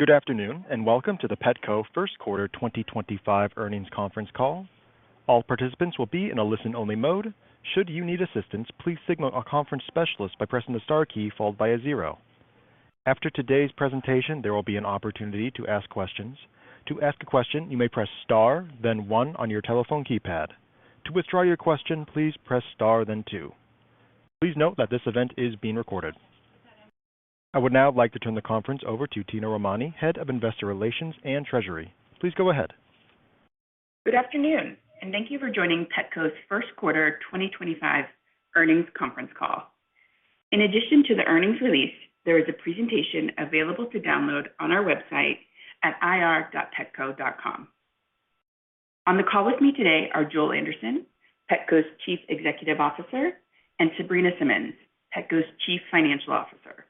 Good afternoon, and welcome to the Petco First Quarter 2025 Earnings Conference Call. All participants will be in a listen-only mode. Should you need assistance, please signal a conference specialist by pressing the star key followed by a 0. After today's presentation, there will be an opportunity to ask questions. To ask a question, you may press star, then 1 on your telephone keypad. To withdraw your question, please press star, then 2. Please note that this event is being recorded. I would now like to turn the conference over to Tina Romani, Head of Investor Relations and Treasury. Please go ahead. Good afternoon, and thank you for joining Petco's First Quarter 2025 Earnings Conference Call. In addition to the earnings release, there is a presentation available to download on our website at ir.petco.com. On the call with me today are Joel Anderson, Petco's Chief Executive Officer, and Sabrina Simmons, Petco's Chief Financial Officer.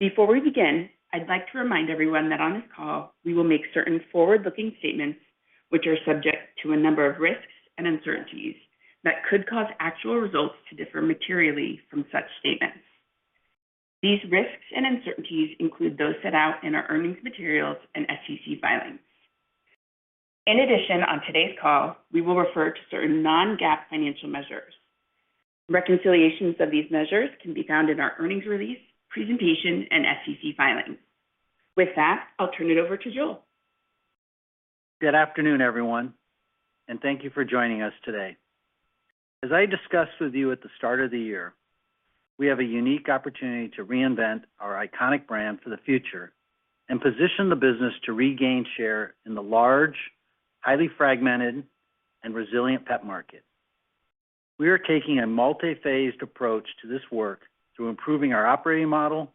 Before we begin, I'd like to remind everyone that on this call, we will make certain forward-looking statements which are subject to a number of risks and uncertainties that could cause actual results to differ materially from such statements. These risks and uncertainties include those set out in our earnings materials and SEC filings. In addition, on today's call, we will refer to certain non-GAAP financial measures. Reconciliations of these measures can be found in our earnings release, presentation, and SEC filings. With that, I'll turn it over to Joel. Good afternoon, everyone, and thank you for joining us today. As I discussed with you at the start of the year, we have a unique opportunity to reinvent our iconic brand for the future and position the business to regain share in the large, highly fragmented, and resilient pet market. We are taking a multi-phased approach to this work through improving our operating model,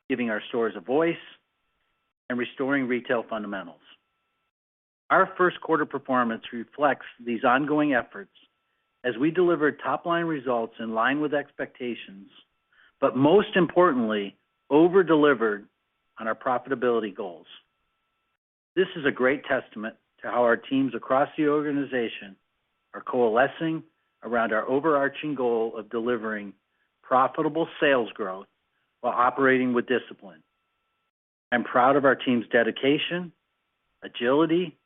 giving our stores a voice, and restoring retail fundamentals. Our first quarter performance reflects these ongoing efforts as we delivered top-line results in line with expectations, but most importantly, over-delivered on our profitability goals. This is a great testament to how our teams across the organization are coalescing around our overarching goal of delivering profitable sales growth while operating with discipline. I'm proud of our team's dedication, agility,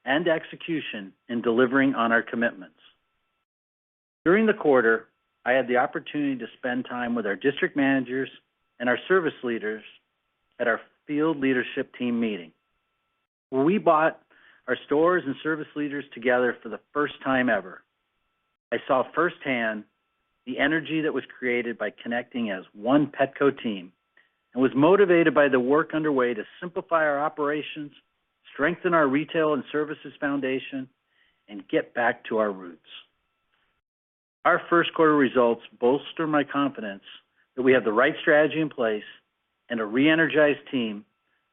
and execution in delivering on our commitments. During the quarter, I had the opportunity to spend time with our district managers and our service leaders at our field leadership team meeting, where we brought our stores and service leaders together for the first time ever. I saw firsthand the energy that was created by connecting as one Petco team and was motivated by the work underway to simplify our operations, strengthen our retail and services foundation, and get back to our roots. Our first quarter results bolster my confidence that we have the right strategy in place and a re-energized team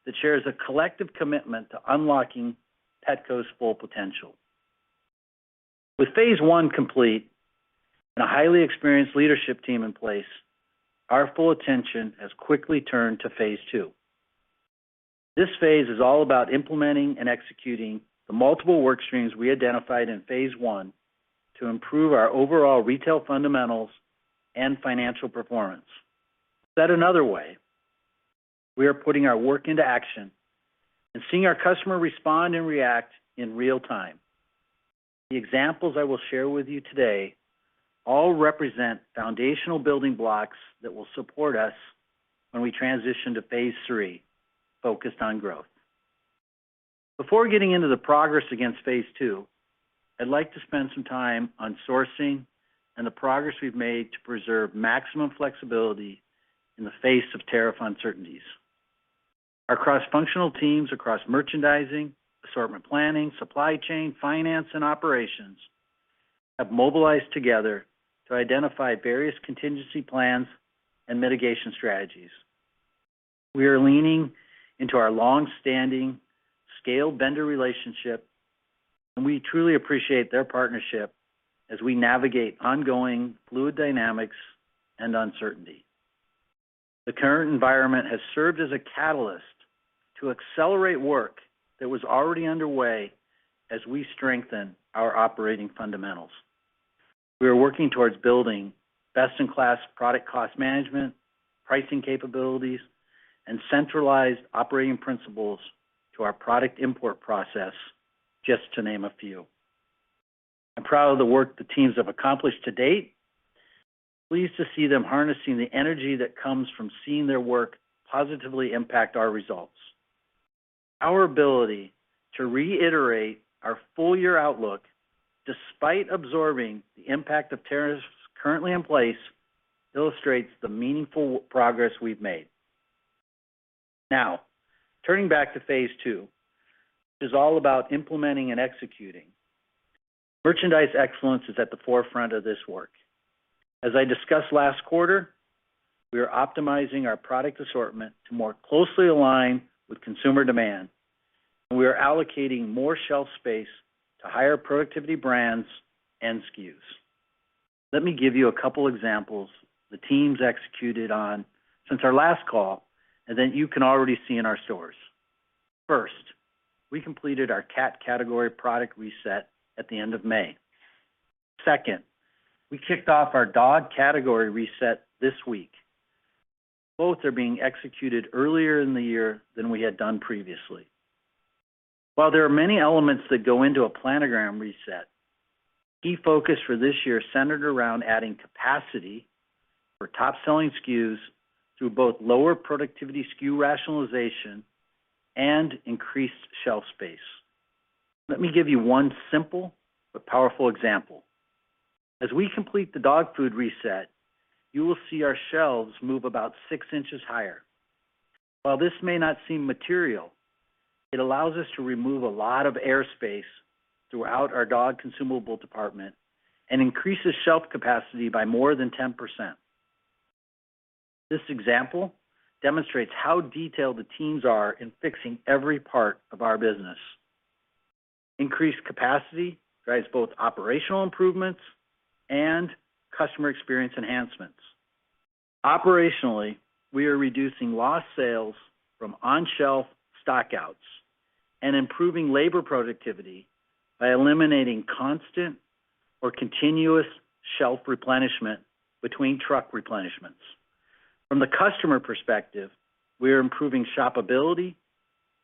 that shares a collective commitment to unlocking Petco's full potential. With phase 1 complete, and a highly experienced leadership team in place, our full attention has quickly turned to phase 2. This phase is all about implementing and executing the multiple work streams we identified in phase 1 to improve our overall retail fundamentals and financial performance. Said another way, we are putting our work into action and seeing our customer respond and react in real time. The examples I will share with you today all represent foundational building blocks that will support us when we transition to phase 3, focused on growth. Before getting into the progress against phase 2, I'd like to spend some time on sourcing and the progress we've made to preserve maximum flexibility in the face of tariff uncertainties. Our cross-functional teams across merchandising, assortment planning, supply chain, finance, and operations have mobilized together to identify various contingency plans and mitigation strategies. We are leaning into our long-standing scaled vendor relationship, and we truly appreciate their partnership as we navigate ongoing fluid dynamics and uncertainty. The current environment has served as a catalyst to accelerate work that was already underway as we strengthen our operating fundamentals. We are working towards building best-in-class product cost management, pricing capabilities, and centralized operating principles to our product import process, just to name a few. I'm proud of the work the teams have accomplished to date. Pleased to see them harnessing the energy that comes from seeing their work positively impact our results. Our ability to reiterate our full-year outlook despite absorbing the impact of tariffs currently in place illustrates the meaningful progress we've made. Now, turning back to phase 2, which is all about implementing and executing. Merchandise excellence is at the forefront of this work. As I discussed last quarter, we are optimizing our product assortment to more closely align with consumer demand, and we are allocating more shelf space to higher productivity brands and SKUs. Let me give you a couple examples the teams executed on since our last call, and then you can already see in our stores. First, we completed our cat category product reset at the end of May. Second, we kicked off our dog category reset this week. Both are being executed earlier in the year than we had done previously. While there are many elements that go into a planogram reset, key focus for this year centered around adding capacity for top-selling SKUs through both lower productivity SKU rationalization and increased shelf space. Let me give you one simple but powerful example. As we complete the dog food reset, you will see our shelves move about 6 inches higher. While this may not seem material, it allows us to remove a lot of airspace throughout our dog consumable department and increases shelf capacity by more than 10%. This example demonstrates how detailed the teams are in fixing every part of our business. Increased capacity drives both operational improvements and customer experience enhancements. Operationally, we are reducing lost sales from on-shelf stockouts and improving labor productivity by eliminating constant or continuous shelf replenishment between truck replenishments. From the customer perspective, we are improving shoppability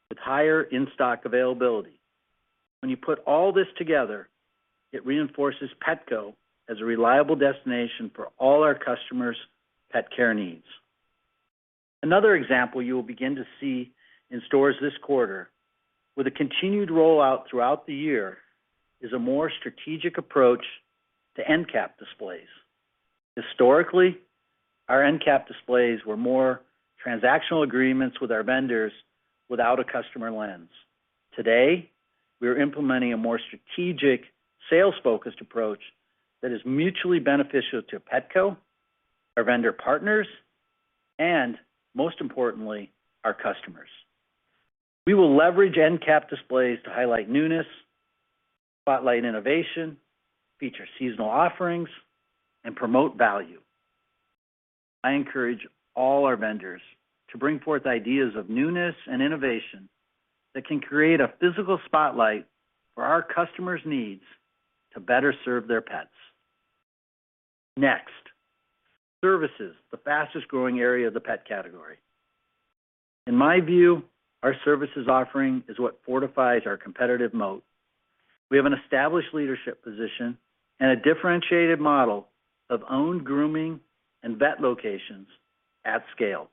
with higher in-stock availability. When you put all this together, it reinforces Petco as a reliable destination for all our customers' pet care needs. Another example you will begin to see in stores this quarter, with a continued rollout throughout the year, is a more strategic approach to end cap displays. Historically, our end cap displays were more transactional agreements with our vendors without a customer lens. Today, we are implementing a more strategic, sales-focused approach that is mutually beneficial to Petco, our vendor partners, and, most importantly, our customers. We will leverage end cap displays to highlight newness, spotlight innovation, feature seasonal offerings, and promote value. I encourage all our vendors to bring forth ideas of newness and innovation that can create a physical spotlight for our customers' needs to better serve their pets. Next, services, the fastest growing area of the pet category. In my view, our services offering is what fortifies our competitive moat. We have an established leadership position and a differentiated model of owned grooming and vet locations at scale.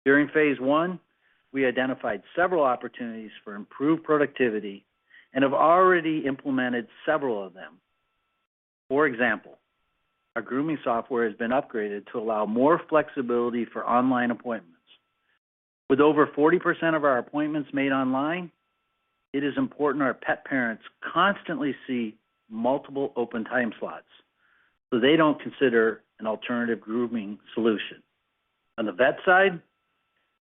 During phase 1, we identified several opportunities for improved productivity and have already implemented several of them. For example, our grooming software has been upgraded to allow more flexibility for online appointments. With over 40% of our appointments made online, it is important our pet parents constantly see multiple open time slots so they don't consider an alternative grooming solution. On the vet side,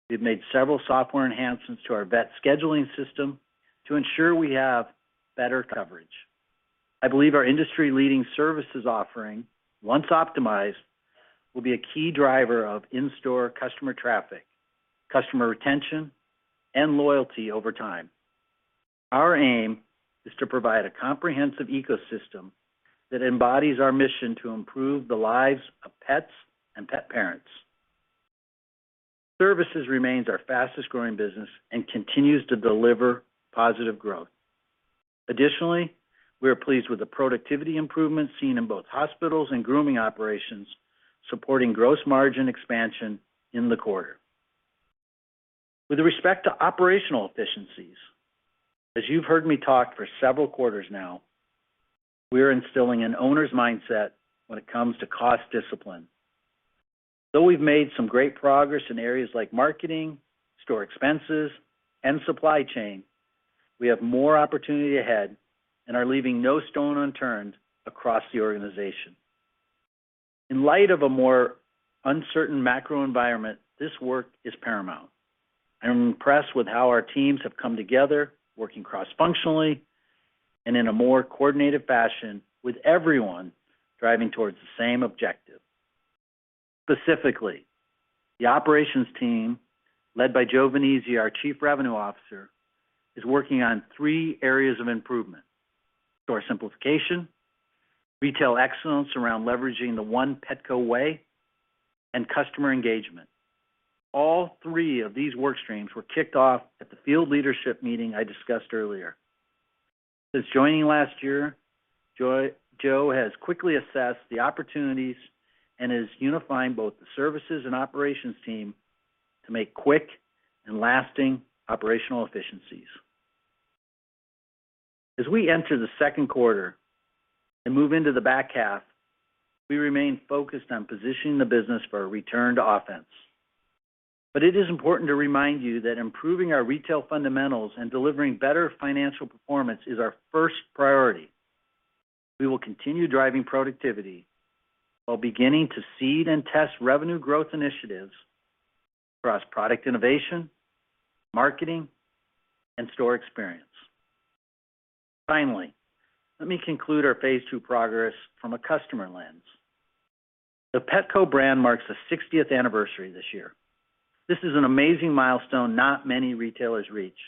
we've made several software enhancements to our vet scheduling system to ensure we have better coverage. I believe our industry-leading services offering, once optimized, will be a key driver of in-store customer traffic, customer retention, and loyalty over time. Our aim is to provide a comprehensive ecosystem that embodies our mission to improve the lives of pets and pet parents. Services remains our fastest growing business and continues to deliver positive growth. Additionally, we are pleased with the productivity improvements seen in both hospitals and grooming operations, supporting gross margin expansion in the quarter. With respect to operational efficiencies, as you've heard me talk for several quarters now, we are instilling an owner's mindset when it comes to cost discipline. Though we've made some great progress in areas like marketing, store expenses, and supply chain, we have more opportunity ahead and are leaving no stone unturned across the organization. In light of a more uncertain macro environment, this work is paramount. I'm impressed with how our teams have come together, working cross-functionally and in a more coordinated fashion, with everyone driving towards the same objective. Specifically, the operations team, led by Joe Venezia, our Chief Revenue Officer, is working on 3 areas of improvement: store simplification, retail excellence around leveraging the One Petco way, and customer engagement. All 3 of these work streams were kicked off at the field leadership meeting I discussed earlier. Since joining last year, Joe has quickly assessed the opportunities and is unifying both the services and operations team to make quick and lasting operational efficiencies. As we enter the second quarter and move into the back half, we remain focused on positioning the business for a return to offense. But it is important to remind you that improving our retail fundamentals and delivering better financial performance is our first priority. We will continue driving productivity while beginning to seed and test revenue growth initiatives across product innovation, marketing, and store experience. Finally, let me conclude our Phase 2 progress from a customer lens. The Petco brand marks the 60th anniversary this year. This is an amazing milestone not many retailers reach.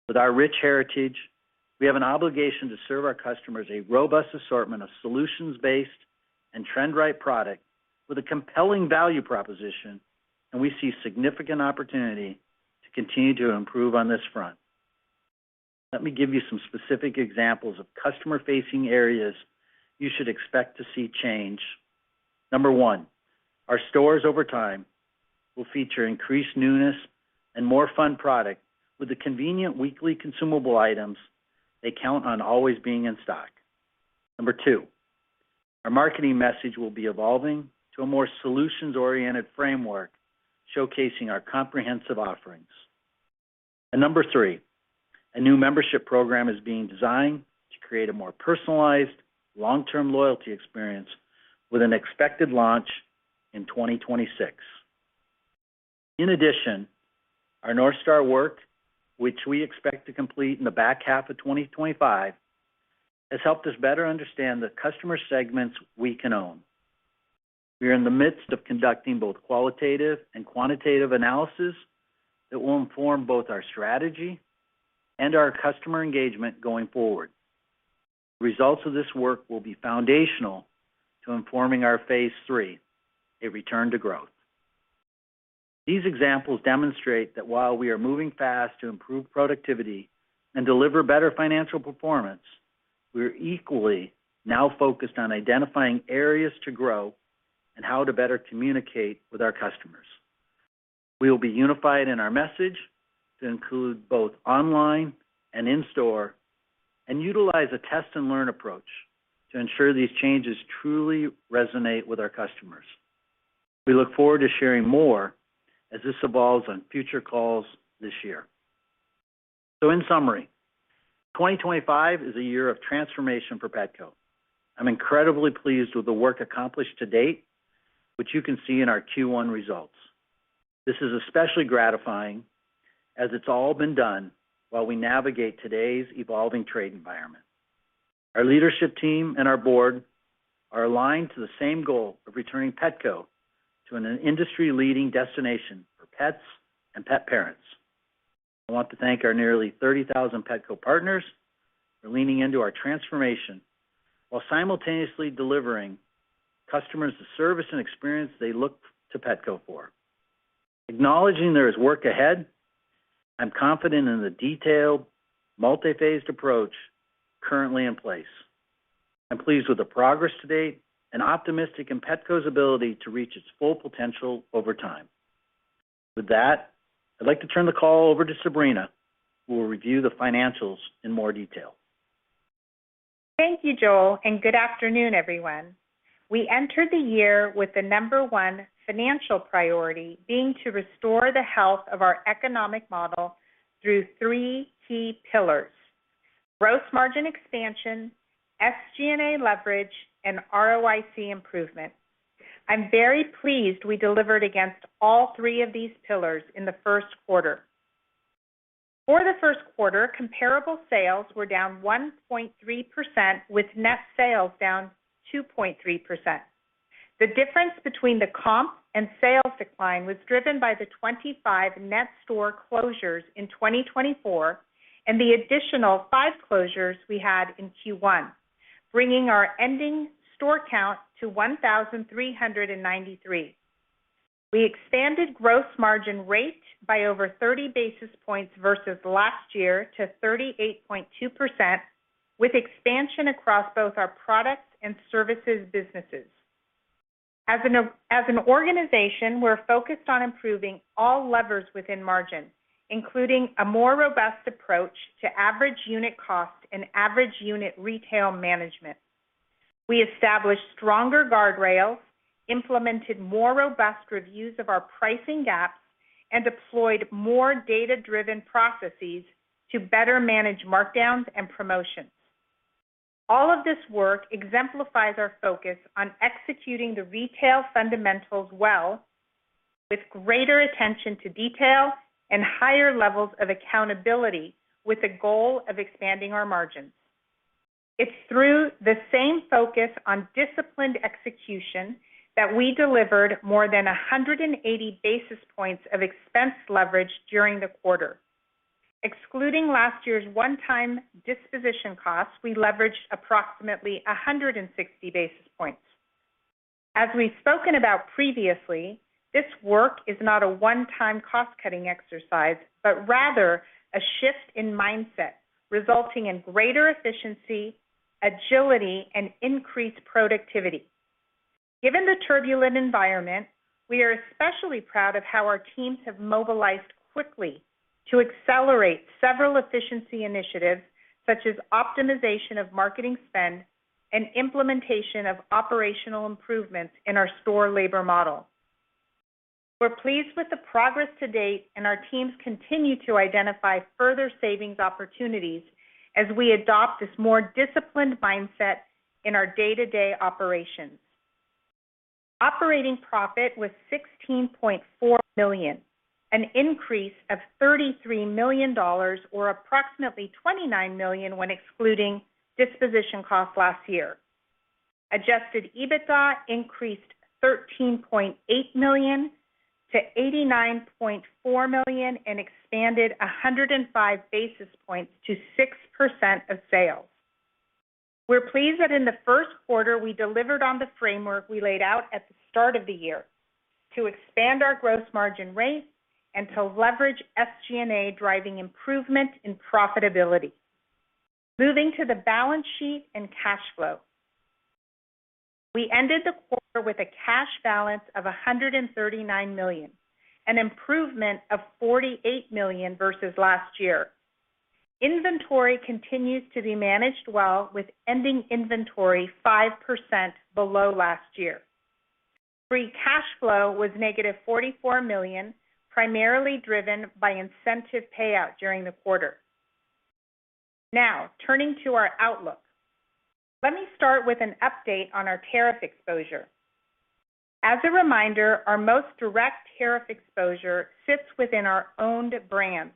With our rich heritage, we have an obligation to serve our customers a robust assortment of solutions-based and trend-right product with a compelling value proposition, and we see significant opportunity to continue to improve on this front. Let me give you some specific examples of customer-facing areas you should expect to see change. Number 1, our stores over time will feature increased newness and more fun product with the convenient weekly consumable items they count on always being in stock. Number 2, our marketing message will be evolving to a more solutions-oriented framework, showcasing our comprehensive offerings. And number 3, a new membership program is being designed to create a more personalized, long-term loyalty experience with an expected launch in 2026. In addition, our North Star work, which we expect to complete in the back half of 2025, has helped us better understand the customer segments we can own. We are in the midst of conducting both qualitative and quantitative analysis that will inform both our strategy and our customer engagement going forward. The results of this work will be foundational to informing our Phase 3, a return to growth. These examples demonstrate that while we are moving fast to improve productivity and deliver better financial performance, we are equally now focused on identifying areas to grow and how to better communicate with our customers. We will be unified in our message to include both online and in-store, and utilize a test and learn approach to ensure these changes truly resonate with our customers. We look forward to sharing more as this evolves on future calls this year. So in summary, 2025 is a year of transformation for Petco. I'm incredibly pleased with the work accomplished to date, which you can see in our Q1 results. This is especially gratifying as it's all been done while we navigate today's evolving trade environment. Our leadership team and our board are aligned to the same goal of returning Petco to an industry-leading destination for pets and pet parents. I want to thank our nearly 30,000 Petco partners for leaning into our transformation while simultaneously delivering customers the service and experience they look to Petco for. Acknowledging there is work ahead, I'm confident in the detailed, multi-phased approach currently in place. I'm pleased with the progress to date and optimistic in Petco's ability to reach its full potential over time. With that, I'd like to turn the call over to Sabrina, who will review the financials in more detail. Thank you, Joel, and good afternoon, everyone. We entered the year with the number one financial priority being to restore the health of our economic model through three key pillars: gross margin expansion, SG&A leverage, and ROIC improvement. I'm very pleased we delivered against all three of these pillars in the first quarter. For the first quarter, comparable sales were down 1.3%, with net sales down 2.3%. The difference between the comp and sales decline was driven by the 25 net store closures in 2024 and the additional 5 closures we had in Q1, bringing our ending store count to 1,393. We expanded gross margin rate by over 30 basis points versus last year to 38.2%, with expansion across both our products and services businesses. As an organization, we're focused on improving all levers within margin, including a more robust approach to average unit cost and average unit retail management. We established stronger guardrails, implemented more robust reviews of our pricing gaps, and deployed more data-driven processes to better manage markdowns and promotions. All of this work exemplifies our focus on executing the retail fundamentals well, with greater attention to detail and higher levels of accountability, with the goal of expanding our margins. It's through the same focus on disciplined execution that we delivered more than 180 basis points of expense leverage during the quarter. Excluding last year's one-time disposition costs, we leveraged approximately 160 basis points. As we've spoken about previously, this work is not a one-time cost-cutting exercise, but rather a shift in mindset, resulting in greater efficiency, agility, and increased productivity. Given the turbulent environment, we are especially proud of how our teams have mobilized quickly to accelerate several efficiency initiatives, such as optimization of marketing spend and implementation of operational improvements in our store labor model. We're pleased with the progress to date, and our teams continue to identify further savings opportunities as we adopt this more disciplined mindset in our day-to-day operations. Operating profit was $16.4 million, an increase of $33 million, or approximately $29 million when excluding disposition costs last year. Adjusted EBITDA increased $13.8 million to $89.4 million and expanded 105 basis points to 6% of sales. We're pleased that in the first quarter we delivered on the framework we laid out at the start of the year to expand our gross margin rate and to leverage SG&A, driving improvement in profitability. Moving to the balance sheet and cash flow. We ended the quarter with a cash balance of $139 million, an improvement of $48 million versus last year. Inventory continues to be managed well, with ending inventory 5% below last year. Free cash flow was negative $44 million, primarily driven by incentive payout during the quarter. Now, turning to our outlook. Let me start with an update on our tariff exposure. As a reminder, our most direct tariff exposure sits within our owned brands.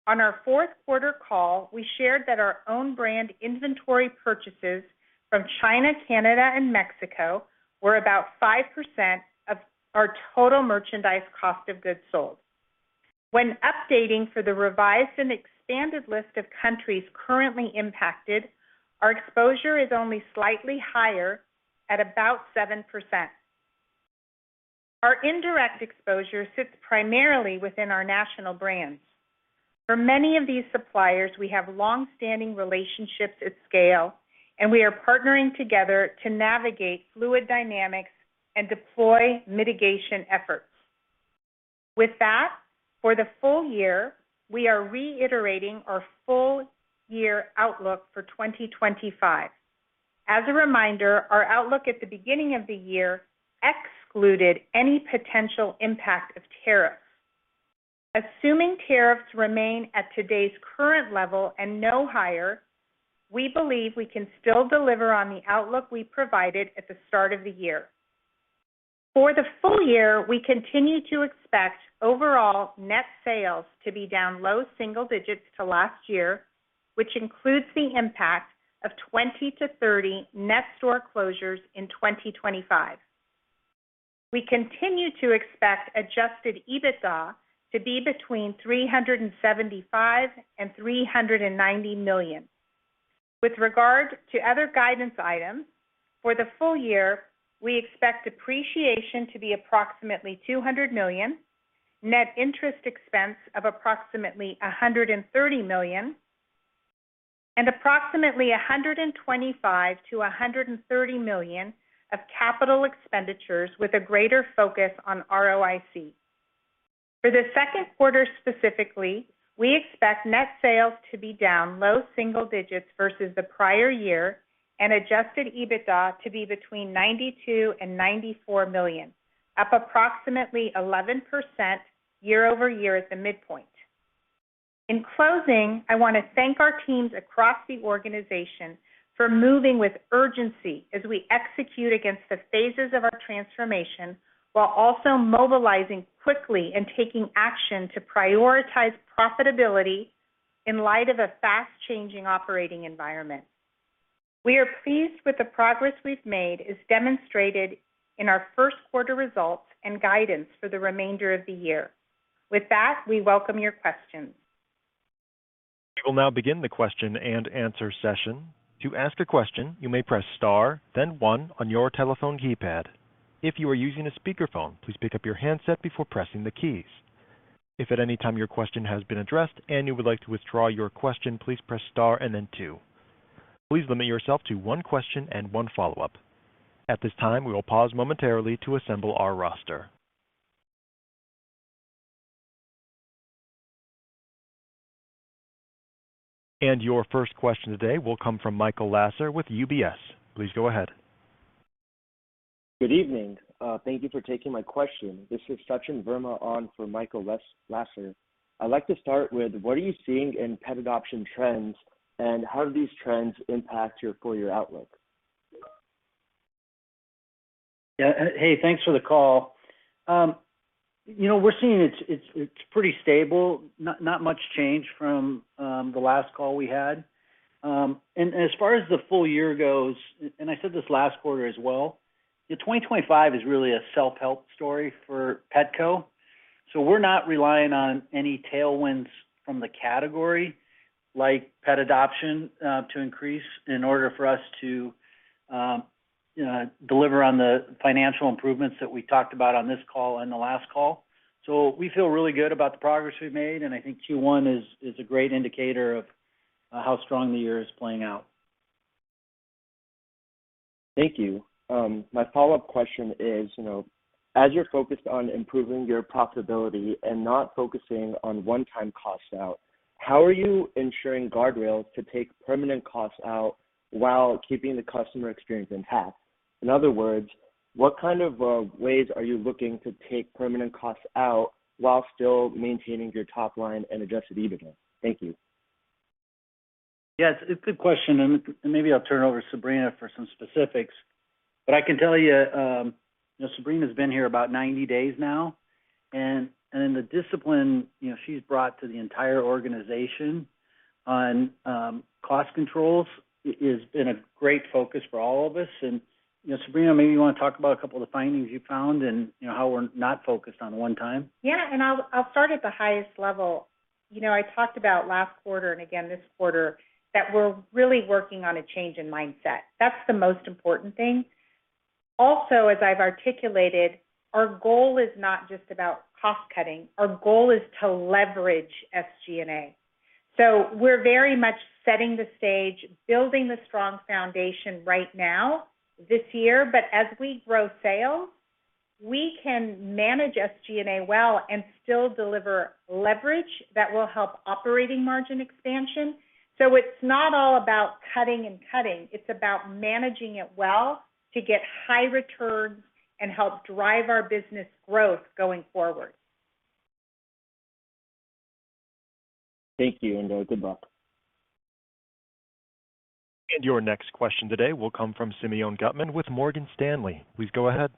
On our fourth quarter call, we shared that our own brand inventory purchases from China, Canada, and Mexico were about 5% of our total merchandise cost of goods sold. When updating for the revised and expanded list of countries currently impacted, our exposure is only slightly higher at about 7%. Our indirect exposure sits primarily within our national brands. For many of these suppliers, we have long-standing relationships at scale, and we are partnering together to navigate fluid dynamics and deploy mitigation efforts. With that, for the full year, we are reiterating our full year outlook for 2025. As a reminder, our outlook at the beginning of the year excluded any potential impact of tariffs. Assuming tariffs remain at today's current level and no higher, we believe we can still deliver on the outlook we provided at the start of the year. For the full year, we continue to expect overall net sales to be down low single digits to last year, which includes the impact of 20 to 30 net store closures in 2025. We continue to expect adjusted EBITDA to be between $375 and $390 million. With regard to other guidance items, for the full year, we expect depreciation to be approximately $200 million, net interest expense of approximately $130 million, and approximately $125 to $130 million of capital expenditures with a greater focus on ROIC. For the second quarter specifically, we expect net sales to be down low single digits versus the prior year and adjusted EBITDA to be between $92 and $94 million, up approximately 11% year over year at the midpoint. In closing, I want to thank our teams across the organization for moving with urgency as we execute against the phases of our transformation, while also mobilizing quickly and taking action to prioritize profitability in light of a fast-changing operating environment. We are pleased with the progress we've made as demonstrated in our first quarter results and guidance for the remainder of the year. With that, we welcome your questions. We will now begin the question and answer session. To ask a question, you may press star, then 1 on your telephone keypad. If you are using a speakerphone, please pick up your handset before pressing the keys. If at any time your question has been addressed and you would like to withdraw your question, please press star and then 2. Please limit yourself to 1 question and 1 follow-up. At this time, we will pause momentarily to assemble our roster. And your first question today will come from Michael Lasser with UBS. Please go ahead. Good evening. Thank you for taking my question. This is Sachin Verma on for Michael Lasser. I'd like to start with, what are you seeing in pet adoption trends, and how do these trends impact your full-year outlook? Yeah. Hey, thanks for the call. We're seeing it's pretty stable, not much change from the last call we had. And as far as the full year goes, and I said this last quarter as well, 2025 is really a self-help story for Petco. So we're not relying on any tailwinds from the category like pet adoption to increase in order for us to deliver on the financial improvements that we talked about on this call and the last call. So we feel really good about the progress we've made, and I think Q1 is a great indicator of how strong the year is playing out. Thank you. My follow-up question is, as you're focused on improving your profitability and not focusing on one-time costs out, how are you ensuring guardrails to take permanent costs out while keeping the customer experience intact? In other words, what kind of ways are you looking to take permanent costs out while still maintaining your top line and adjusted EBITDA? Thank you. Yeah, it's a good question, and maybe I'll turn it over to Sabrina for some specifics. But I can tell you, Sabrina's been here about 90 days now, and the discipline she's brought to the entire organization on cost controls has been a great focus for all of us. And Sabrina, maybe you want to talk about a couple of the findings you found and how we're not focused on one time. Yeah, and I'll start at the highest level. I talked about last quarter and again this quarter that we're really working on a change in mindset. That's the most important thing. Also, as I've articulated, our goal is not just about cost cutting. Our goal is to leverage SG&A. So we're very much setting the stage, building the strong foundation right now this year. But as we grow sales, we can manage SG&A well and still deliver leverage that will help operating margin expansion. So it's not all about cutting and cutting. It's about managing it well to get high returns and help drive our business growth going forward. Thank you, and good luck. And your next question today will come from Simeon Gutman with Morgan Stanley. Please go ahead.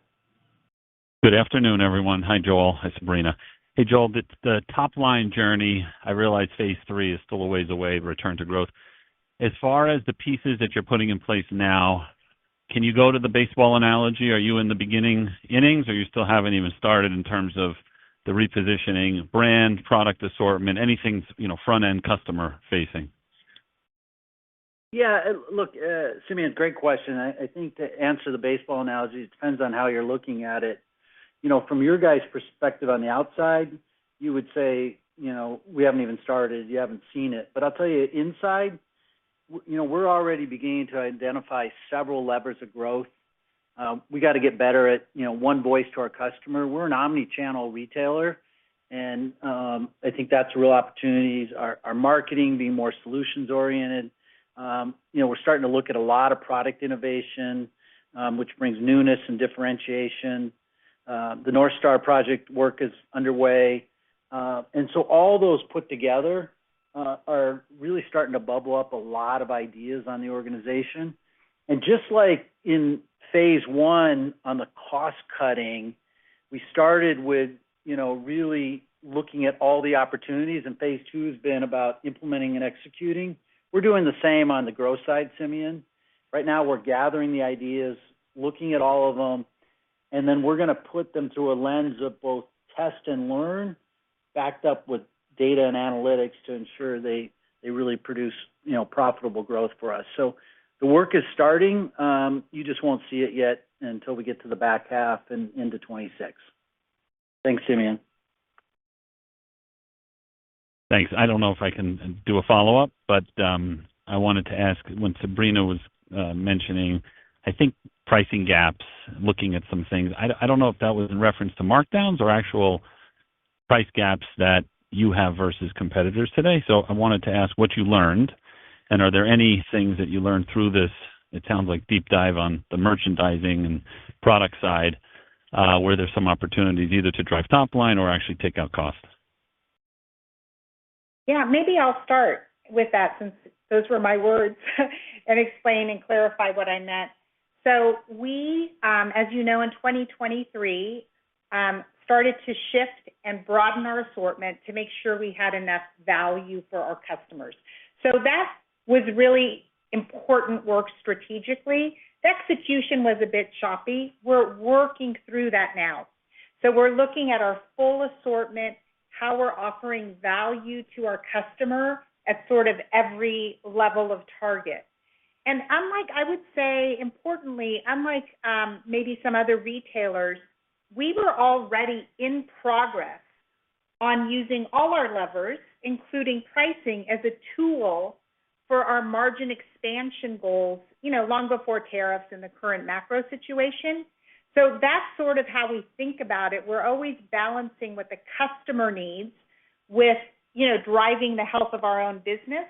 Good afternoon, everyone. Hi, Joel. Hi, Sabrina. Hey, Joel, the top-line journey, I realize phase 3 is still a ways away, return to growth. As far as the pieces that you're putting in place now, can you go to the baseball analogy? Are you in the beginning innings, or you still haven't even started in terms of the repositioning, brand, product assortment, anything, front-end customer-facing? Yeah, look, Simeon, great question. I think to answer the baseball analogy, it depends on how you're looking at it. From your guys' perspective on the outside, you would say, we haven't even started, you haven't seen it. But I'll tell you, inside, we're already beginning to identify several levers of growth. We got to get better at, one voice to our customer. We're an omni-channel retailer, and I think that's real opportunities. Our marketing being more solutions-oriented. We're starting to look at a lot of product innovation, which brings newness and differentiation. The North Star project work is underway. And so all those put together are really starting to bubble up a lot of ideas on the organization. And just like in phase 1 on the cost cutting, we started with, really looking at all the opportunities, and phase 2 has been about implementing and executing. We're doing the same on the growth side, Simeon. Right now we're gathering the ideas, looking at all of them, and then we're going to put them through a lens of both test and learn, backed up with data and analytics to ensure they really produce, profitable growth for us. So the work is starting. You just won't see it yet until we get to the back half and into 26. Thanks, Simeon. Thanks. I don't know if I can do a follow-up, but I wanted to ask, when Sabrina was mentioning, I think, pricing gaps, looking at some things, I don't know if that was in reference to markdowns or actual price gaps that you have versus competitors today. So I wanted to ask what you learned, and are there any things that you learned through this, it sounds like deep dive on the merchandising and product side, where there's some opportunities either to drive top line or actually take out costs? Yeah, maybe I'll start with that since those were my words and explain and clarify what I meant. So we, as you know, in 2023, started to shift and broaden our assortment to make sure we had enough value for our customers. So that was really important work strategically. The execution was a bit choppy. We're working through that now. So we're looking at our full assortment, how we're offering value to our customer at sort of every level of target. And I would say, importantly, unlike maybe some other retailers, we were already in progress on using all our levers, including pricing, as a tool for our margin expansion goals, long before tariffs and the current macro situation. So that's sort of how we think about it. We're always balancing what the customer needs with, driving the health of our own business.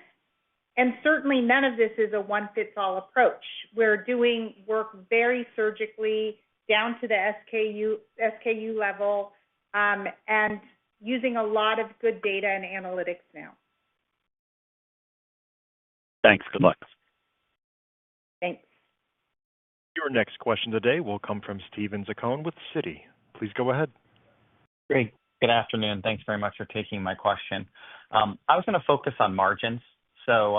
And certainly none of this is a one-fits-all approach. We're doing work very surgically down to the SKU level, and using a lot of good data and analytics now. Thanks. Good luck. Thanks. Your next question today will come from Steven Zaccone with Citi. Please go ahead. Great. Good afternoon. Thanks very much for taking my question. I was going to focus on margins. So,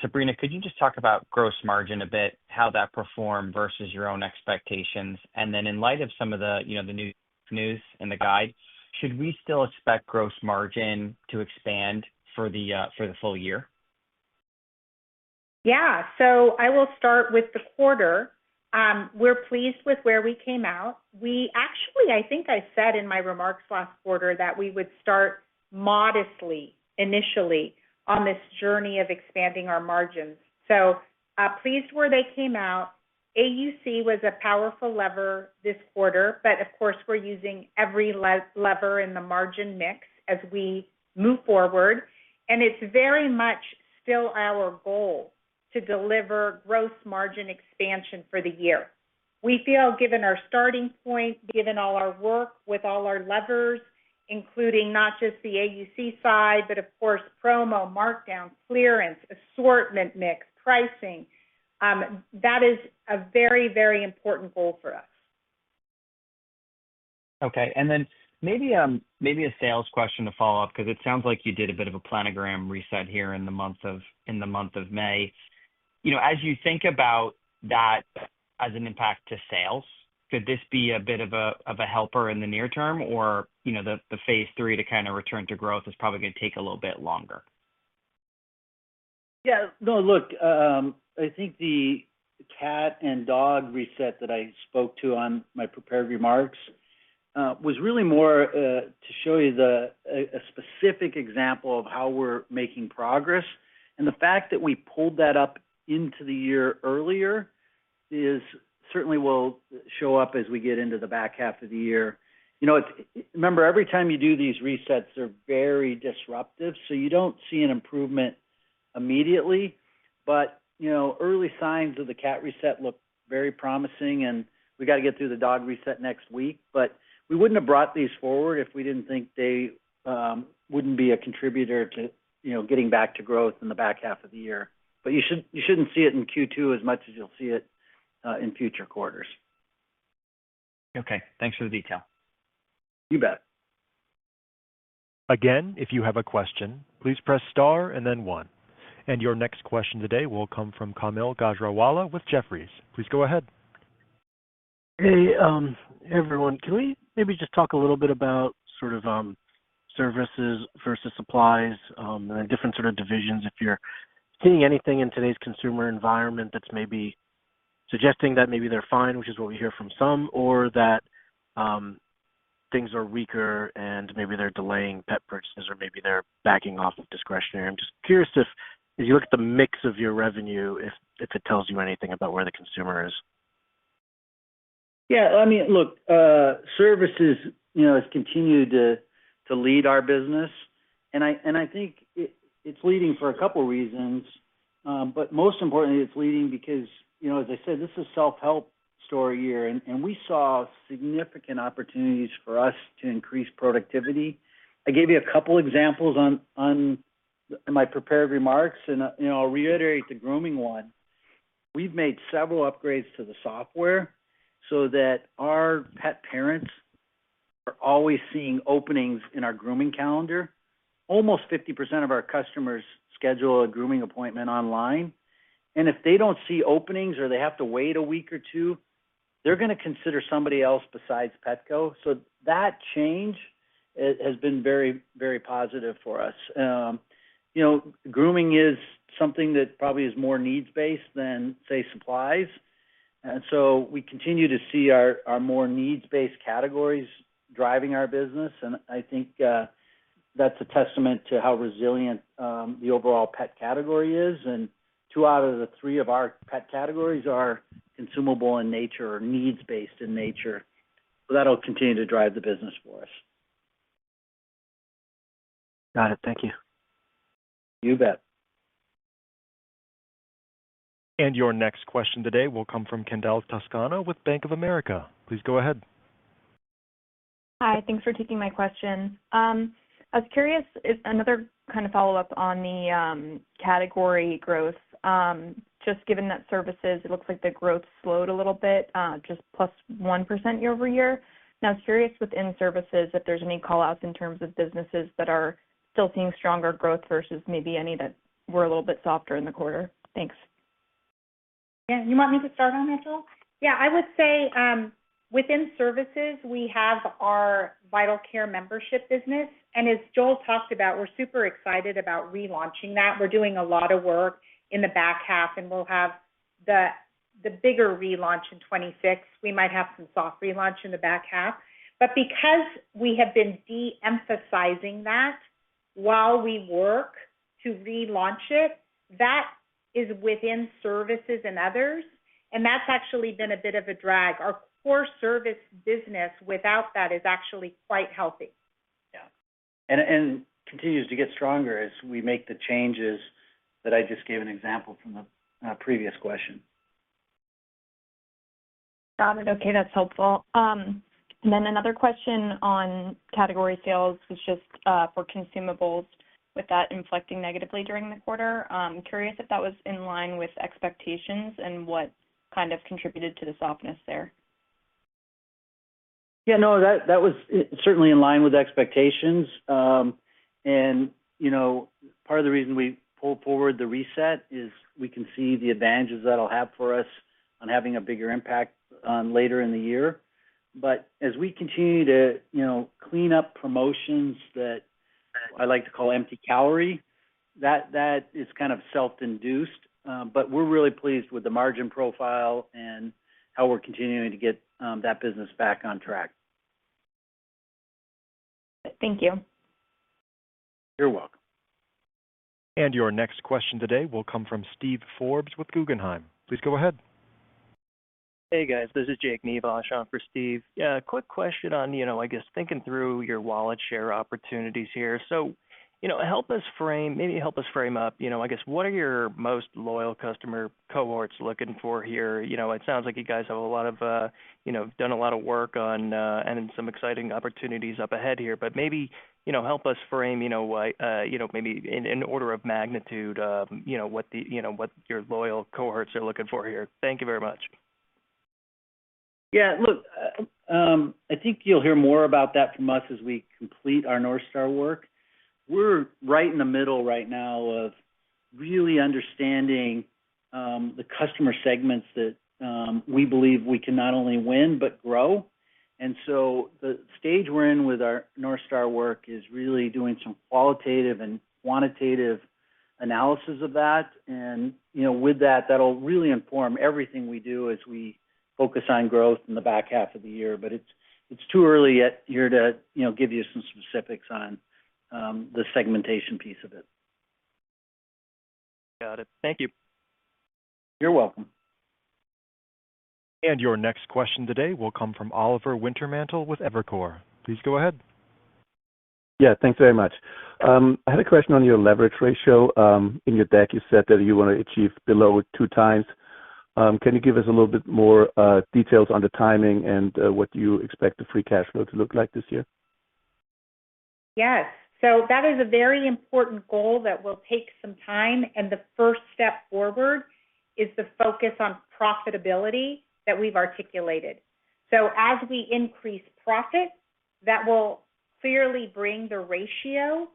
Sabrina, could you just talk about gross margin a bit, how that performed versus your own expectations? And then in light of some of the, the new news in the guide, should we still expect gross margin to expand for the full year? Yeah, so I will start with the quarter. We're pleased with where we came out. We actually, I think I said in my remarks last quarter that we would start modestly initially on this journey of expanding our margins. So pleased where they came out. AUC was a powerful lever this quarter, but of course we're using every lever in the margin mix as we move forward. And it's very much still our goal to deliver gross margin expansion for the year. We feel, given our starting point, given all our work with all our levers, including not just the AUC side, but of course promo, markdown, clearance, assortment mix, pricing, that is a very, very important goal for us. Okay, and then maybe a sales question to follow up, because it sounds like you did a bit of a planogram reset here in the month of May. You know, as you think about that as an impact to sales, could this be a bit of a helper in the near term, or you know, the phase 3 to kind of return to growth is probably going to take a little bit longer? Yeah, no, look, I think the cat and dog reset that I spoke to on my prepared remarks was really more to show you a specific example of how we're making progress. And the fact that we pulled that up into the year earlier is certainly will show up as we get into the back half of the year. You know, remember, every time you do these resets, they're very disruptive, so you don't see an improvement immediately. But, you know, early signs of the cat reset look very promising, and we got to get through the dog reset next week. But we wouldn't have brought these forward if we didn't think they wouldn't be a contributor to, you know, getting back to growth in the back half of the year. But you shouldn't see it in Q2 as much as you'll see it in future quarters. Okay, thanks for the detail. You bet. Again, if you have a question, please press star and then 1. And your next question today will come from Kaumil Gajrawala with Jefferies. Please go ahead. Hey, everyone. Can we maybe just talk a little bit about sort of services versus supplies and the different sort of divisions? If you're seeing anything in today's consumer environment that's maybe suggesting that maybe they're fine, which is what we hear from some, or that things are weaker and maybe they're delaying pet purchases, or maybe they're backing off of discretionary. I'm just curious if you look at the mix of your revenue, if it tells you anything about where the consumer is. Yeah, I mean, look, services, you know, has continued to lead our business, and I think it's leading for a couple reasons, but most importantly, it's leading because, you know, as I said, this is a self-help story year, and we saw significant opportunities for us to increase productivity. I gave you a couple examples on my prepared remarks, and you know, I'll reiterate the grooming one. We've made several upgrades to the software so that our pet parents are always seeing openings in our grooming calendar. Almost 50% of our customers schedule a grooming appointment online. And if they don't see openings or they have to wait a week or two, they're going to consider somebody else besides Petco. So that change has been very, very positive for us. You know, grooming is something that probably is more needs-based than, say, supplies. And so we continue to see our more needs-based categories driving our business. And I think that's a testament to how resilient the overall pet category is. And 2 out of the 3 of our pet categories are consumable in nature or needs-based in nature. So that'll continue to drive the business for us. Got it. Thank you. You bet. And your next question today will come from Kendall Toscano with Bank of America. Please go ahead. Hi, thanks for taking my question. I was curious, if another kind of follow-up on the category growth. Just given that services, it looks like the growth slowed a little bit, just plus 1% year over year. Now, I was curious within services if there's any call-outs in terms of businesses that are still seeing stronger growth versus maybe any that were a little bit softer in the quarter. Thanks. Yeah, you want me to start on that, Joel? Yeah, I would say within services, we have our Vital Care membership business. And as Joel talked about, we're super excited about relaunching that. We're doing a lot of work in the back half, and we'll have the the bigger relaunch in 26. We might have some soft relaunch in the back half. But because we have been de-emphasizing that while we work to relaunch it, that is within services and others, and that's actually been a bit of a drag. Our core service business without that is actually quite healthy. Yeah, and continues to get stronger as we make the changes that I just gave an example from the previous question. Got it. Okay, that's helpful. And then another question on category sales was just for consumables, with that inflecting negatively during the quarter. Curious if that was in line with expectations and what kind of contributed to the softness there. Yeah, no, that was certainly in line with expectations. And, you know, part of the reason we pulled forward the reset is we can see the advantages that'll have for us on having a bigger impact later in the year. But as we continue to, you know, clean up promotions that I like to call empty calorie, that is kind of self-induced. But we're really pleased with the margin profile and how we're continuing to get that business back on track. Thank you. You're welcome. And your next question today will come from Steve Forbes with Guggenheim. Please go ahead. Hey guys, this is Jake Nevash on for Steve. Yeah, quick question on, I guess thinking through your wallet share opportunities here. So, help us frame up, I guess what are your most loyal customer cohorts looking for here? It sounds like you guys have a lot of, done a lot of work on and some exciting opportunities up ahead here. But maybe, help us frame, maybe in order of magnitude, what your loyal cohorts are looking for here. Thank you very much. Yeah, look, I think you'll hear more about that from us as we complete our North Star work. We're right in the middle right now of really understanding the customer segments that we believe we can not only win but grow. And so the stage we're in with our North Star work is really doing some qualitative and quantitative analysis of that. And, with that, that'll really inform everything we do as we focus on growth in the back half of the year. But it's too early yet here to, give you some specifics on the segmentation piece of it. Got it. Thank you. You're welcome. And your next question today will come from Oliver Wintermantel with Evercore. Please go ahead. Yeah, thanks very much. I had a question on your leverage ratio. In your deck, you said that you want to achieve below 2 times. Can you give us a little bit more details on the timing and what you expect the free cash flow to look like this year? Yes. So that is a very important goal that will take some time. And the first step forward is the focus on profitability that we've articulated. So as we increase profit, that will clearly bring the ratio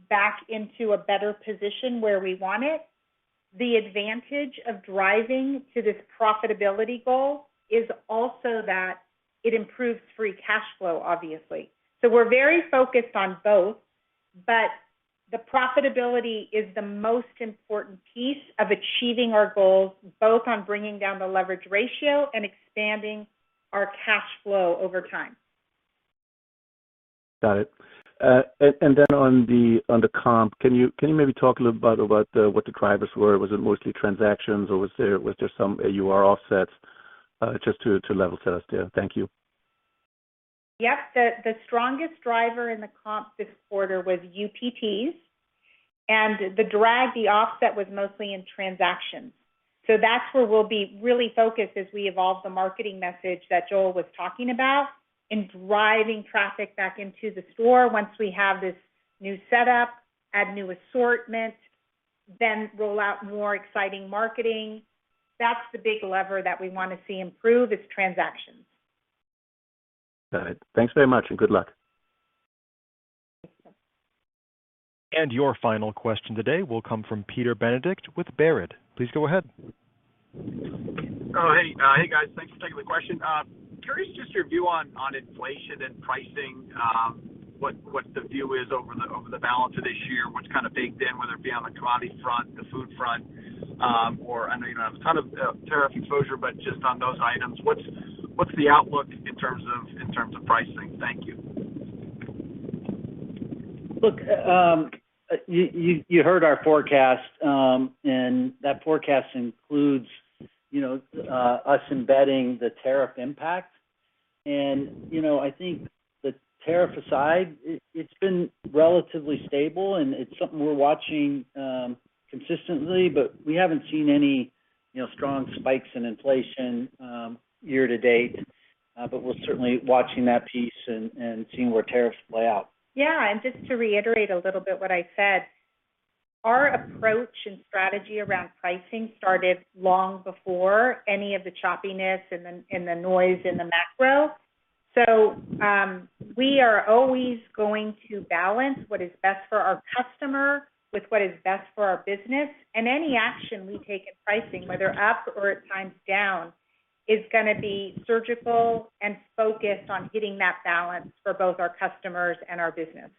back into a better position where we want it. The advantage of driving to this profitability goal is also that it improves free cash flow, obviously. So we're very focused on both, but the profitability is the most important piece of achieving our goals, both on bringing down the leverage ratio and expanding our cash flow over time. Got it. And then on the comp, can you maybe talk a little bit about what the drivers were? Was it mostly transactions, or was there some AUR offsets? Just to level set us there. Thank you. Yep, the strongest driver in the comp this quarter was UPTs, and the offset was mostly in transactions. So that's where we'll be really focused as we evolve the marketing message that Joel was talking about, in driving traffic back into the store once we have this new setup, add new assortment, then roll out more exciting marketing. That's the big lever that we want to see improve is transactions. Got it. Thanks very much and good luck. And your final question today will come from Peter Benedict with Baird. Please go ahead. Oh, hey guys, thanks for taking the question. Curious just your view on inflation and pricing, what the view is over the balance of this year, what's kind of baked in, whether it be on the commodity front, the food front, or I know you don't have a ton of tariff exposure, but just on those items, what's the outlook in terms of pricing? Thank you. Look, you heard our forecast, and that forecast includes, us embedding the tariff impact. And, I think the tariff aside, it's been relatively stable, and it's something we're watching consistently, but we haven't seen any, strong spikes in inflation year to date. But we're certainly watching that piece and seeing where tariffs play out. Yeah, and just to reiterate a little bit what I said, our approach and strategy around pricing started long before any of the choppiness and the noise in the macro. So we are always going to balance what is best for our customer with what is best for our business. And any action we take in pricing, whether up or at times down, is going to be surgical and focused on hitting that balance for both our customers and our business.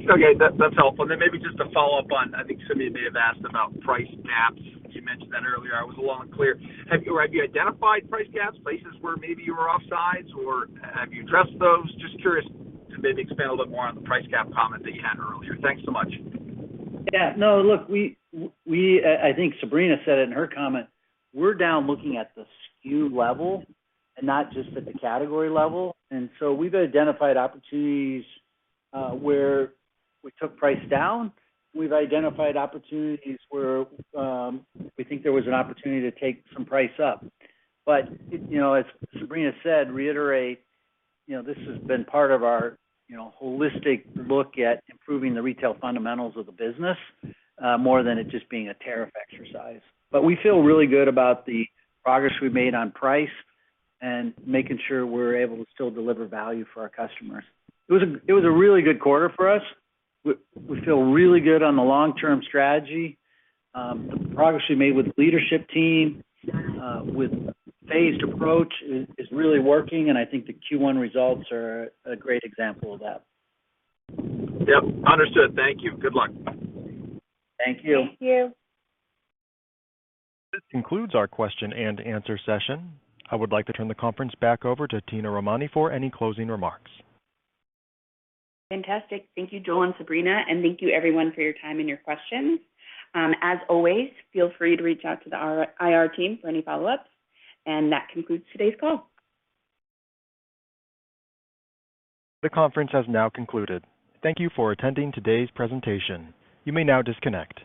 Okay, that's helpful. And then maybe just to follow up on, I think somebody may have asked about price gaps. You mentioned that earlier. I was a little unclear. Have you identified price gaps, places where maybe you were off sides, or have you addressed those? Just curious to maybe expand a little bit more on the price gap comment that you had earlier. Thanks so much. Yeah, no, look, we I think Sabrina said it in her comment. We're down looking at the SKU level and not just at the category level. And so we've identified opportunities where we took price down. We've identified opportunities where we think there was an opportunity to take some price up. But, as Sabrina said, reiterate, this has been part of our, holistic look at improving the retail fundamentals of the business more than it just being a tariff exercise. But we feel really good about the progress we made on price and making sure we're able to still deliver value for our customers. It was a really good quarter for us. We feel really good on the long-term strategy. The progress we made with the leadership team, with phased approach is really working, and I think the Q1 results are a great example of that. Yep, understood. Thank you. Good luck. Thank you. Thank you. This concludes our question and answer session. I would like to turn the conference back over to Tina Romani for any closing remarks. Fantastic. Thank you, Joel and Sabrina, and thank you, everyone, for your time and your questions. As always, feel free to reach out to the IR team for any follow-ups, and that concludes today's call. The conference has now concluded. Thank you for attending today's presentation. You may now disconnect.